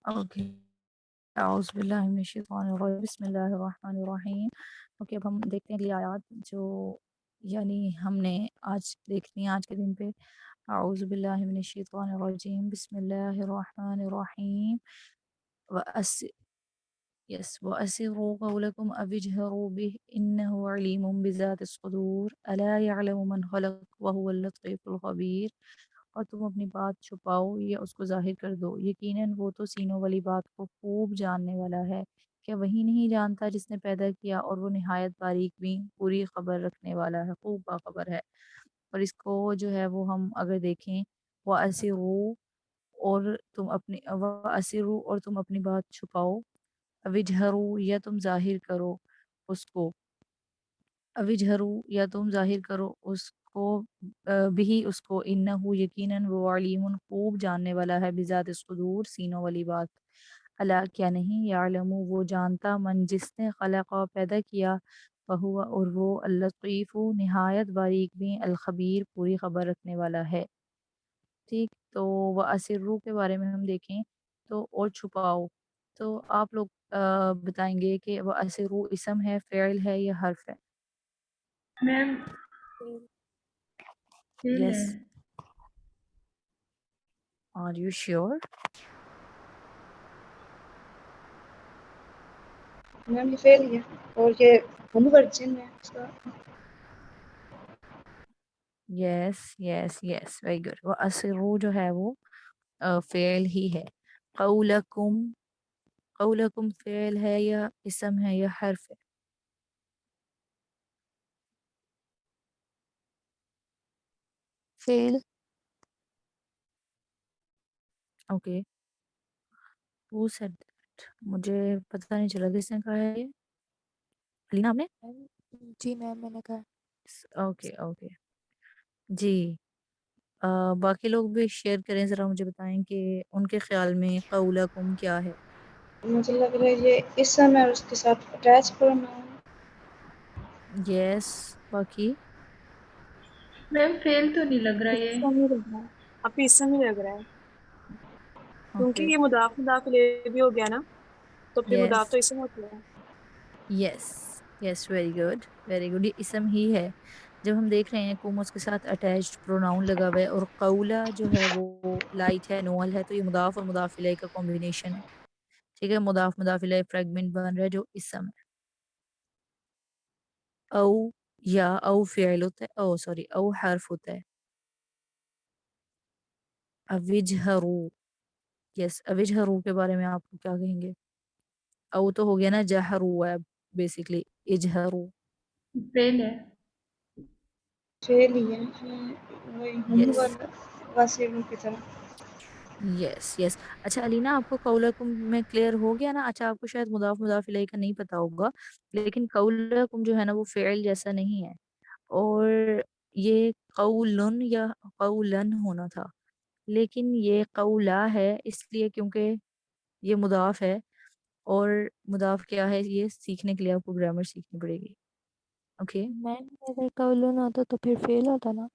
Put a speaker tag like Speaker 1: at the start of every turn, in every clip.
Speaker 1: Okay, اعوذ باللہ من الشیطان الرجیم، بسم اللہ الرحمن الرحیم۔ اوکے، اب ہم دیکھتے ہیں اگلی آیات جو یعنی ہم نے آج دیکھنی ہے آج کے دن پہ۔ اعوذ باللہ من الشیطان الرجیم، بسم اللہ الرحمن الرحیم۔ وَأَسِ یس وَأَسِرُّوا قَوْلَكُمْ أَوِ اجْهَرُوا بِهِ إِنَّهُ عَلِيمٌ بِذَاتِ الصُّدُورِ أَلَا يَعْلَمُ مَنْ خَلَقَ وَهُوَ اللَّطِيفُ الْخَبِيرُ۔ اور تم اپنی بات چھپاؤ یا اس کو ظاہر کر دو، یقیناً وہ تو سینوں والی بات کو خوب جاننے والا ہے۔ کیا وہی نہیں جانتا جس نے پیدا کیا، اور وہ نہایت باریک بھی پوری خبر رکھنے والا ہے، خوب باخبر ہے۔ اور اس کو جو ہے وہ ہم اگر دیکھیں، وَأَسِرُّوا اور تم اپنی بات چھپاؤ، اوجہرو یا تم ظاہر کرو اس کو، اوجہرو یا تم ظاہر کرو اس کو، بھی اس کو، انہو یقیناً وہ علیم خوب جاننے والا ہے، بذات الصدور سینوں والی بات۔ الا کیا نہیں، یعلم وہ جانتا، من جس نے خلق پیدا کیا، وہو اور وہ، اللطیف نہایت باریک بھی، الخبیر پوری خبر رکھنے والا ہے۔ ٹھیک، تو وہ اسرو کے بارے میں ہم دیکھیں تو اور چھپاؤ، تو آپ لوگ بتائیں گے کہ وہ اسرو اسم ہے، فعل ہے یا حرف ہے؟
Speaker 2: میم فیل
Speaker 1: یس،
Speaker 2: ہے۔
Speaker 1: Are you sure?
Speaker 3: میم یہ فیل ہی ہے اور یہ ورجن ہے اس کا۔
Speaker 1: یس یس یس، ویری گڈ۔ وہ اسرو جو ہے وہ فعل ہی ہے۔ قولکم، قولکم فعل ہے یا اسم ہے یا حرف ہے؟
Speaker 4: فیل
Speaker 1: اوکے، who said that؟ مجھے پتہ نہیں چلا کس نے کہا ہے یہ، علینا آپ نے؟
Speaker 4: جی میم میں نے کہا
Speaker 1: اوکے اوکے جی۔ باقی لوگ بھی شیئر کریں، ذرا مجھے بتائیں کہ ان کے خیال میں قولکم کیا ہے؟
Speaker 3: مجھے لگ رہا ہے یہ اسم ہے اور اس کے ساتھ اٹیچ پروناؤن۔
Speaker 1: یس، باقی
Speaker 2: میم فیل تو نہیں لگ رہا یہ۔
Speaker 5: اسم ہی لگ رہا ہے، اب اسم ہی لگ رہا ہے کیونکہ
Speaker 1: اوکے،
Speaker 5: یہ مضاف الیہ بھی ہو گیا نا، تو پھر
Speaker 1: یس
Speaker 5: مضاف تو اسم ہوتا ہے۔
Speaker 1: یس یس، ویری گڈ ویری گڈ، یہ اسم ہی ہے۔ جب ہم دیکھ رہے ہیں کم اس کے ساتھ اٹیچڈ پروناؤن لگا ہوا ہے، اور قولا جو ہے وہ لائٹ ہے، نوول ہے، تو یہ مضاف اور مضاف الیہ کا کمبینیشن ہے۔ ٹھیک ہے، مضاف مضاف الیہ فریگمنٹ بن رہا ہے جو اسم ہے۔ او یا او فعل ہوتا ہے، او سوری او حرف ہوتا ہے۔ اوجہرو، یس، اوجہرو کے بارے میں آپ کو کیا کہیں گے؟ او تو ہو گیا نا، جہرو ہے بیسکلی، اجہرو۔
Speaker 2: فیل ہے۔
Speaker 3: فیل ہی ہے، وہی ہم
Speaker 1: یس
Speaker 3: واسروں کی طرح۔
Speaker 1: یس یس، اچھا علینا، آپ کو قولکم میں کلیئر ہو گیا نا؟ اچھا، آپ کو شاید مضاف مضاف الیہ کا نہیں پتا ہوگا، لیکن قولکم جو ہے نا وہ فعل جیسا نہیں ہے، اور یہ قولن یا قولن ہونا تھا، لیکن یہ قولا ہے، اس لیے کیونکہ یہ مضاف ہے، اور مضاف کیا ہے یہ سیکھنے کے لیے آپ کو گرامر سیکھنی پڑے گی۔ اوکے،
Speaker 4: میم اگر قولون ہوتا تو پھر فیل ہوتا نا۔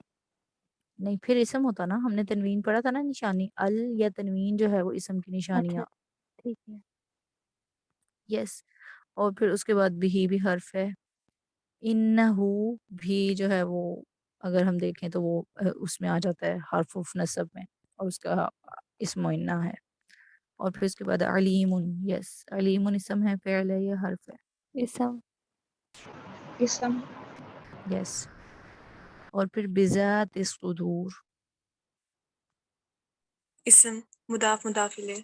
Speaker 1: نہیں پھر اسم ہوتا نا، ہم نے تنوین پڑھا تھا نا، نشانی ال یا تنوین جو ہے وہ اسم کی
Speaker 4: اچھا
Speaker 1: نشانیاں۔
Speaker 4: ٹھیک ہے۔
Speaker 1: یس، اور پھر اس کے بعد بھی حرف ہے، انہو بھی جو ہے وہ اگر ہم دیکھیں تو وہ اس میں آ جاتا ہے حرف نصب میں، اور اس کا اسم انہ ہے۔ اور پھر اس کے بعد علیم، یس، علیم اسم ہے، فعل ہے یا حرف ہے؟
Speaker 4: اسم
Speaker 3: اسم
Speaker 1: یس، اور پھر بذات الصدور،
Speaker 5: اسم مضاف الیہ۔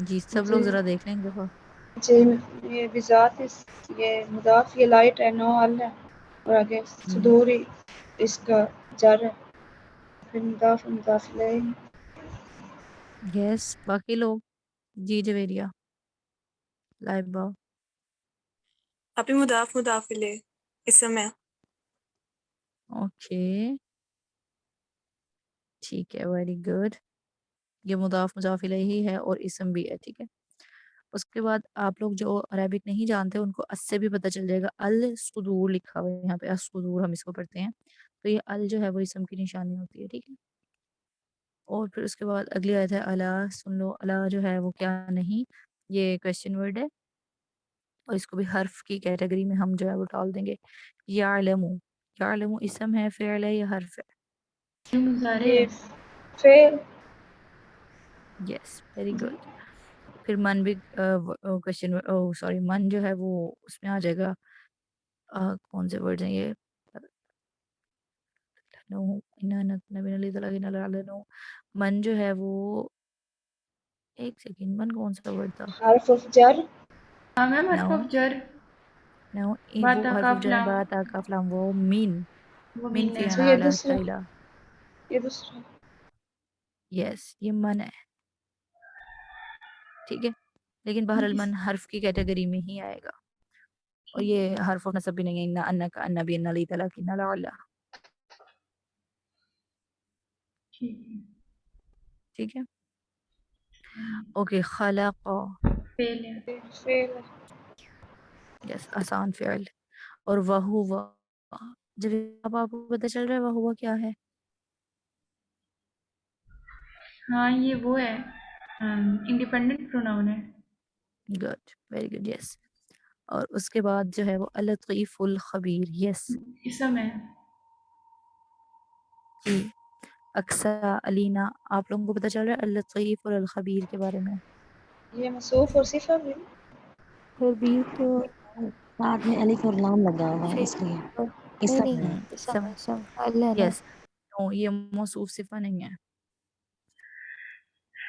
Speaker 1: جی سب لوگ
Speaker 3: جی
Speaker 1: ذرا دیکھ لیں ایک دفعہ۔
Speaker 3: جی، یہ بذات یہ مضاف، یہ لائٹ ہے، نو ال ہے، اور آگے صدور ہی اس کا جر ہے، پھر مضاف الیہ۔
Speaker 1: یس، باقی لوگ، جی جویریہ، لائبہ،
Speaker 5: ابھی مضاف الیہ اسم ہے۔
Speaker 1: اوکے ٹھیک ہے، ویری گڈ، یہ مضاف مضاف الیہ ہی ہے اور اسم بھی ہے، ٹھیک ہے۔ اس کے بعد آپ لوگ جو عربک نہیں جانتے ان کو اس سے بھی پتہ چل جائے گا، الصدور لکھا ہوا ہے یہاں پہ، الصدور ہم اس کو پڑھتے ہیں، تو یہ ال جو ہے وہ اسم کی نشانی ہوتی ہے، ٹھیک ہے۔ اور پھر اس کے بعد اگلی آیت ہے الا، سن لو، الا جو ہے وہ کیا نہیں، یہ کویسچن ورڈ ہے، اور اس کو بھی حرف کی کیٹیگری میں ہم جو ہے وہ ڈال دیں گے. یعلمو، یعلمو اسم ہے، فعل ہے یا حرف ہے؟
Speaker 2: یہ مضارع
Speaker 3: یہ
Speaker 2: ہے.
Speaker 3: فعل.
Speaker 1: Yes very good. پھر من بھی کویسچن سوری من جو ہے وہ اس میں آ جائے گا. کون سے ورڈ ہیں یہ؟ من جو ہے وہ، ایک سیکنڈ، من کون سا ورڈ تھا؟
Speaker 3: حرف آف جر.
Speaker 2: ہاں میم حرف
Speaker 1: نو
Speaker 2: آف جر.
Speaker 1: نو،
Speaker 2: با
Speaker 1: وہ
Speaker 2: تا
Speaker 1: حرف
Speaker 2: کاف
Speaker 1: جو ہے
Speaker 2: لام.
Speaker 1: با تا کاف لام، وہ مین،
Speaker 2: وہ
Speaker 1: من
Speaker 2: مین
Speaker 1: فی
Speaker 2: ہے.
Speaker 3: تو یہ
Speaker 1: اعلی
Speaker 3: دوسرا،
Speaker 1: حتی الی.
Speaker 3: یہ دوسرا.
Speaker 1: یس یہ من ہے، ٹھیک ہے، لیکن بہرحال من حرف کی کیٹیگری میں ہی آئے گا، اور یہ حرف و نصب بھی نہیں ہے. انا انک انا بھی انا لی تلک انا لعلہ،
Speaker 2: ٹھیک ہے.
Speaker 1: ٹھیک ہے. اوکے خلق،
Speaker 2: فعل ہے.
Speaker 3: فعل.
Speaker 1: یس آسان فعل. اور وہو، جب اب آپ کو پتہ چل رہا ہے وہو کیا ہے؟
Speaker 2: ہاں یہ وہ ہے، انڈیپینڈنٹ پروناؤن ہے.
Speaker 1: گڈ ویری گڈ یس. اور اس کے بعد جو ہے وہ اللطیف الخبیر. یس
Speaker 2: اسم ہے.
Speaker 1: جی. اکثر علینا، آپ لوگوں کو پتہ چل رہا ہے اللطیف اور الخبیر کے بارے میں؟
Speaker 3: یہ موصوف اور صفہ بھی.
Speaker 4: خبیر تو
Speaker 6: ساتھ میں الف اور لام لگا ہوا ہے
Speaker 4: فعل،
Speaker 6: اس لیے اس
Speaker 4: نہیں
Speaker 6: سب
Speaker 4: نہیں،
Speaker 6: میں
Speaker 4: اسم اسم فعل ہے نا.
Speaker 1: یس نو، یہ موصوف صفہ نہیں ہے،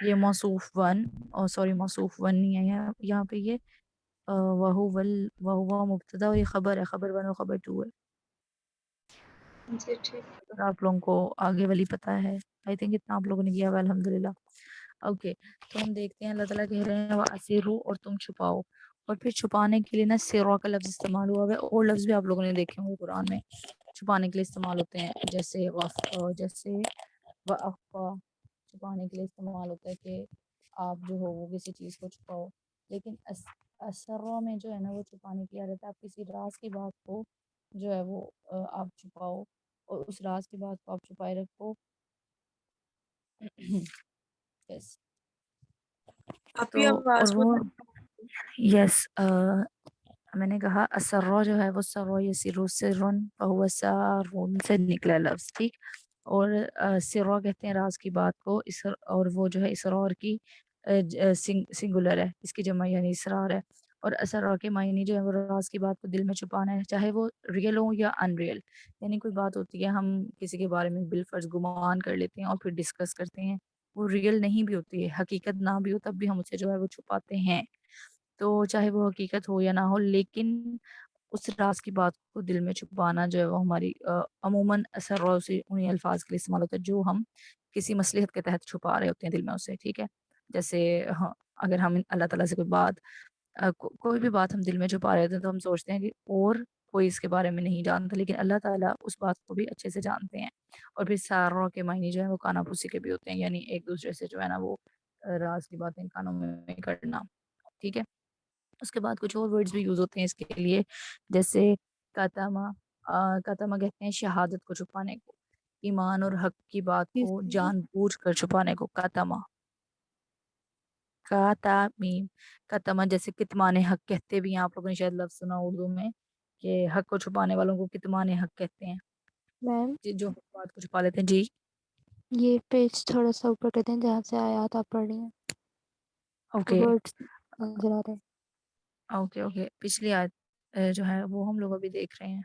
Speaker 1: یہ موصوف ون، اور سوری موصوف ون نہیں ہے یہاں پہ. یہ وہو مبتدا، اور یہ خبر ہے، خبر ون اور خبر ٹو ہے.
Speaker 3: جی ٹھیک.
Speaker 1: اگر آپ لوگوں کو آگے والی پتہ ہے، آئی تھنک اتنا آپ لوگوں نے کیا ہوا الحمدللہ. اوکے تو ہم دیکھتے ہیں، اللہ تعالیٰ کہہ رہے ہیں وَأَسِرُّوا، اور تم چھپاؤ. اور پھر چھپانے کے لیے نا سرا کا لفظ استعمال ہوا ہوا ہے، اور لفظ بھی آپ لوگوں نے دیکھے ہوں گے قرآن میں چھپانے کے لیے استعمال ہوتے ہیں، جیسے جیسے وَأَخْفَى، چھپانے کے لیے استعمال ہوتا ہے کہ آپ جو ہو وہ کسی چیز کو چھپاؤ. لیکن اسرا میں جو ہے نا وہ چھپانے کے لیے آ جاتا ہے، آپ کسی راز کی بات کو جو ہے وہ آپ چھپاؤ، اور اس راز کی بات کو آپ چھپائے رکھو. یس
Speaker 5: آپ
Speaker 1: تو
Speaker 5: ہی
Speaker 1: اور
Speaker 5: آواز
Speaker 1: وہ
Speaker 5: بہت
Speaker 1: یس میں نے کہا اسرا جو ہے وہ سرو یسر سرن فہو سارون سے نکلا لفظ، ٹھیک. اور سرا کہتے ہیں راز کی بات کو، اور وہ جو ہے اسرار کی سنگولر ہے، اس کی جمع یعنی اسرار ہے. اور اسرار کے معنی جو ہے وہ راز کی بات کو دل میں چھپانا ہے، چاہے وہ ریئل ہو یا ان ریئل. یعنی کوئی بات ہوتی ہے، ہم کسی کے بارے میں بالفرض گمان کر لیتے ہیں اور پھر ڈسکس کرتے ہیں، وہ ریئل نہیں بھی ہوتی ہے، حقیقت نہ بھی ہو، تب بھی ہم اسے جو ہے وہ چھپاتے ہیں. تو چاہے وہ حقیقت ہو یا نہ ہو، لیکن اس راز کی بات کو دل میں چھپانا جو ہے وہ ہماری عموماً اثر اور اسی انہیں الفاظ کے لیے استعمال ہوتا ہے جو ہم کسی مصلحت کے تحت چھپا رہے ہوتے ہیں دل میں اسے، ٹھیک ہے. جیسے اگر ہم اللہ تعالیٰ سے کوئی بات کوئی بھی بات ہم دل میں چھپا رہے ہوتے ہیں تو ہم سوچتے ہیں کہ اور کوئی اس کے بارے میں نہیں جانتا، لیکن اللہ تعالیٰ اس بات کو بھی اچھے سے جانتے ہیں. اور پھر ساروں کے معنی جو ہے وہ کانا پوسی کے بھی ہوتے ہیں، یعنی ایک دوسرے سے جو ہے نا وہ راز کی باتیں کانوں میں کرنا، ٹھیک ہے. اس کے بعد کچھ اور ورڈز بھی یوز ہوتے ہیں اس کے لیے، جیسے کاتاما. کاتاما کہتے ہیں شہادت کو چھپانے کو، ایمان اور حق کی بات
Speaker 4: کس
Speaker 1: کو
Speaker 4: میں؟
Speaker 1: جان بوجھ کر چھپانے کو کاتاما. کاتامیم، کاتما جیسے کتمان حق کہتے بھی ہیں، آپ لوگوں نے شاید لفظ سنا اردو میں کہ حق کو چھپانے والوں کو کتمان حق کہتے ہیں،
Speaker 4: میم
Speaker 1: جو بات کو چھپا لیتے ہیں. جی
Speaker 4: یہ پیج تھوڑا سا اوپر کر دیں جہاں سے آیات آپ پڑھ رہی ہیں،
Speaker 1: اوکے
Speaker 4: ورڈس نظر آ رہے ہیں.
Speaker 1: Okay okay. پچھلی آیت جو ہے وہ ہم لوگ ابھی دیکھ رہے ہیں.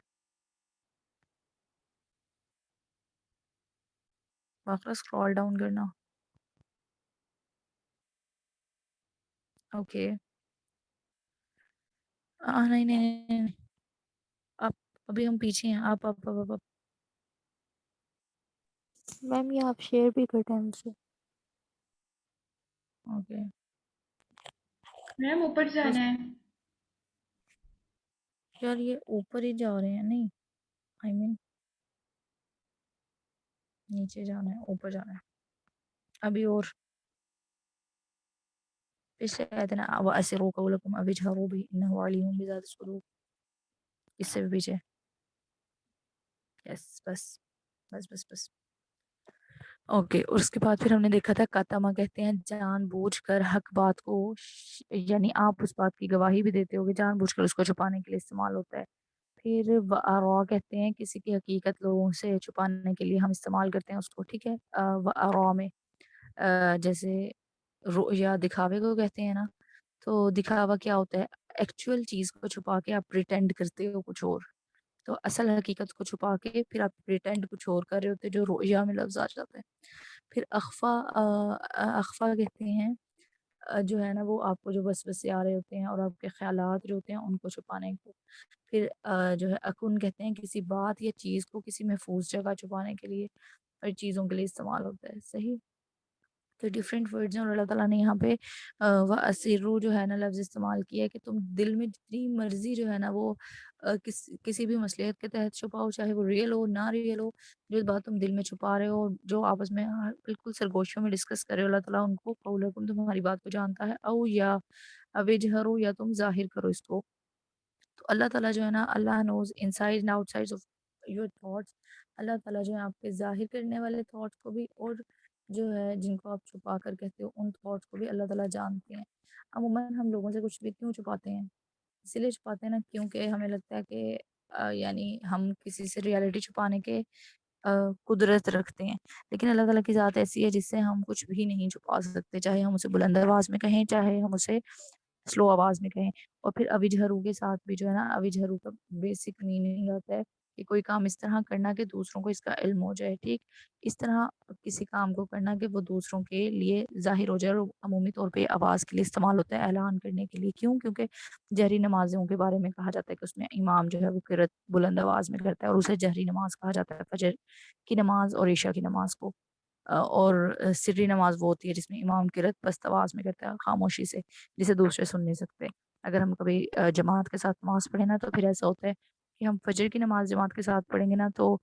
Speaker 1: واقعہ اسکرول ڈاؤن کرنا. اوکے نہیں نہیں نہیں نہیں. آپ ابھی ہم پیچھے ہیں. آپ
Speaker 4: میم یہ آپ شیئر بھی کر دیں ہم سے.
Speaker 1: اوکے
Speaker 2: میم اوپر
Speaker 1: بس
Speaker 2: جانا ہے.
Speaker 1: یار یہ اوپر ہی جا رہے ہیں، نہیں آئی مین نیچے جانا ہے، اوپر جانا ہے ابھی. اور پچھلے آیت ہے نا وَأَسِرُّوا قَوْلَكُمْ أَوِ اجْهَرُوا بِهِ إِنَّهُ عَلِيمٌ بِذَاتِ الصُّدُورِ، اس سے بھی پیچھے. یس بس بس بس بس. اوکے، اور اس کے بعد پھر ہم نے دیکھا تھا کاتما کہتے ہیں جان بوجھ کر حق بات کو یعنی آپ اس بات کی گواہی بھی دیتے ہو کہ جان بوجھ کر اس کو چھپانے کے لیے استعمال ہوتا ہے۔ پھر وَأَرَا کہتے ہیں کسی کی حقیقت لوگوں سے چھپانے کے لیے ہم استعمال کرتے ہیں اس کو، ٹھیک ہے۔ وَأَرَا میں جیسے رؤیا دکھاوے کو کہتے ہیں نا، تو دکھاوا کیا ہوتا ہے؟ ایکچوئل چیز کو چھپا کے آپ پریٹینڈ کرتے ہو کچھ اور، تو اصل حقیقت کو چھپا کے پھر آپ پریٹینڈ کچھ اور کر رہے ہوتے جو رؤیا میں لفظ آ جاتا ہے۔ پھر اخفا اخفا کہتے ہیں جو ہے نا وہ آپ کو جو وسوسے آ رہے ہوتے ہیں اور آپ کے خیالات جو ہوتے ہیں ان کو چھپانے کو۔ پھر جو ہے اکن کہتے ہیں کسی بات یا چیز کو کسی محفوظ جگہ چھپانے کے لیے اور چیزوں کے لیے استعمال ہوتا ہے، صحیح۔ تو ڈفرینٹ ورڈز ہیں اور اللہ تعالیٰ نے یہاں پہ وَأَسِرُّوا جو ہے نا لفظ استعمال کیا ہے کہ تم دل میں جتنی مرضی جو ہے نا وہ کسی بھی مصلحت کے تحت چھپاؤ، چاہے وہ ریئل ہو نہ ریئل ہو، جو بات تم دل میں چھپا رہے ہو جو آپس میں بالکل سرگوشیوں میں ڈسکس کر رہے ہو، اللہ تعالیٰ ان کو قولکم تمہاری بات کو جانتا ہے، او یا اوجہرو یا تم ظاہر کرو اس کو۔ تو اللہ تعالیٰ جو ہے نا اللہ knows inside and outside of your thoughts, اللہ تعالیٰ جو ہے آپ کے ظاہر کرنے والے تھاٹس کو بھی اور جو ہے جن کو آپ چھپا کر کہتے ہو ان تھاٹس کو بھی اللہ تعالیٰ جانتے ہیں۔ عموماً ہم لوگوں سے کچھ بھی کیوں چھپاتے ہیں؟ اسی لیے چھپاتے ہیں نا کیونکہ ہمیں لگتا ہے کہ یعنی ہم کسی سے ریالٹی چھپانے کے قدرت رکھتے ہیں، لیکن اللہ تعالیٰ کی ذات ایسی ہے جس سے ہم کچھ بھی نہیں چھپا سکتے، چاہے ہم اسے بلند آواز میں کہیں چاہے ہم اسے سلو آواز میں کہیں۔ اور پھر اوجھرو کے ساتھ بھی جو ہے نا اوجھرو کا بیسک میننگ آتا ہے کہ کوئی کام اس طرح کرنا کہ دوسروں کو اس کا علم ہو جائے، ٹھیک اس طرح کسی کام کو کرنا کہ وہ دوسروں کے لیے ظاہر ہو جائے، اور عمومی طور پہ آواز کے لیے استعمال ہوتا ہے اعلان کرنے کے لیے، کیوں؟ کیونکہ جہری نمازوں کے بارے میں کہا جاتا ہے کہ اس میں امام جو ہے وہ قرات بلند آواز میں کرتا ہے اور اسے جہری نماز کہا جاتا ہے، فجر کی نماز اور عشاء کی نماز کو۔ اور سری نماز وہ ہوتی ہے جس میں امام قرات پست آواز میں کرتا ہے خاموشی سے، جسے دوسرے سن نہیں سکتے۔ اگر ہم کبھی جماعت کے ساتھ نماز پڑھیں نا تو پھر ایسا ہوتا ہے کہ ہم فجر کی نماز جماعت کے ساتھ پڑھیں گے نا تو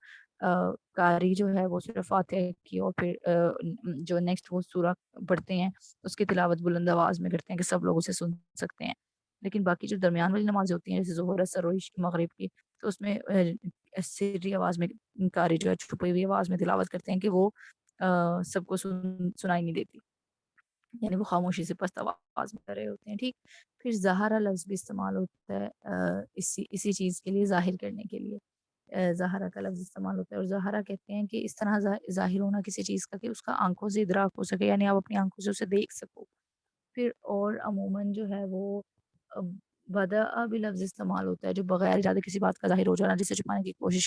Speaker 1: قاری جو ہے وہ صرف فاتحہ کی اور پھر جو نیکسٹ وہ سورہ پڑھتے ہیں اس کی تلاوت بلند آواز میں کرتے ہیں کہ سب لوگ اسے سن سکتے ہیں، لیکن باقی جو درمیان والی نمازیں ہوتی ہیں جیسے ظہر اثر اور عشاء مغرب کی، تو اس میں سری آواز میں قاری جو ہے چھپی ہوئی آواز میں تلاوت کرتے ہیں کہ وہ سب کو سنائی نہیں دیتی، یعنی وہ خاموشی سے پست آواز میں کر رہے ہوتے ہیں، ٹھیک۔ پھر ظاہرہ لفظ بھی استعمال ہوتا ہے اسی چیز کے لیے ظاہر کرنے کے لیے ظاہرہ کا لفظ استعمال ہوتا ہے، اور ظاہرہ کہتے ہیں کہ اس طرح ظاہر ہونا کسی چیز کا کہ اس کا آنکھوں سے ادراک ہو سکے، یعنی آپ اپنی آنکھوں سے اسے دیکھ سکو۔ پھر اور عموماً جو ہے وہ بدأ بھی لفظ استعمال ہوتا ہے جو بغیر ارادے کسی بات کا ظاہر ہو جانا، جسے چھپانے کی کوشش